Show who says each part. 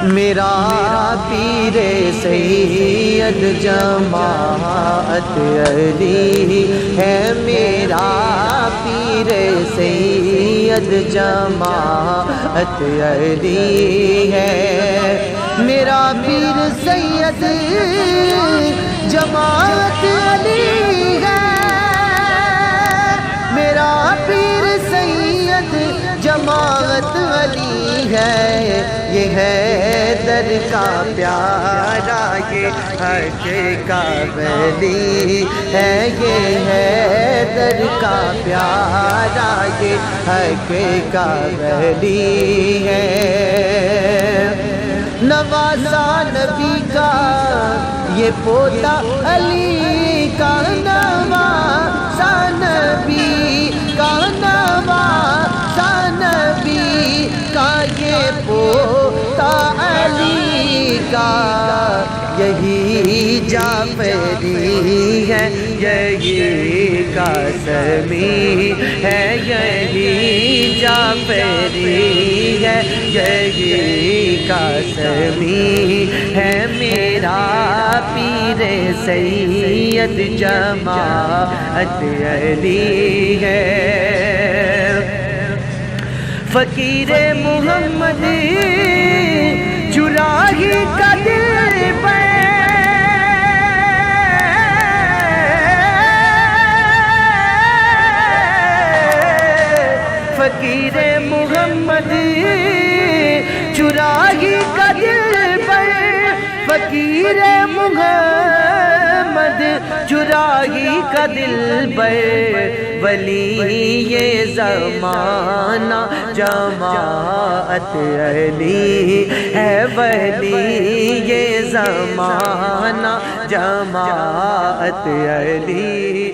Speaker 1: میرا پیر سید جماعت علی ہے، میرا پیر سید جماعت علی ہے، میرا پیر سید جماعت علی ہے، میرا پیر سید جماعت علی ہے، یہ ہے در کا پیارا، یہ حق کا ولی ہے، یہ ہے در کا پیارا، یہ حق کا ولی ہے، نوازا نبی کا یہ پوتا علی کا، نوازا نبی کا، نوازا نبی کا یہ پوتا علی کا، یہی جعفری ہے، یہی قاسمی ہے، یہی جعفری ہے، یہی قاسمی ہے، میرا پیر سید جماعت علی ہے، فقیر محمد چراغی کا دل پہ، فقیر محمد چراغی کا دل پر، فقیر محمد چراغی کا دل پر، ولی یہ زمانہ جماعت علی ہے، ولی یہ زمانہ جماعت علی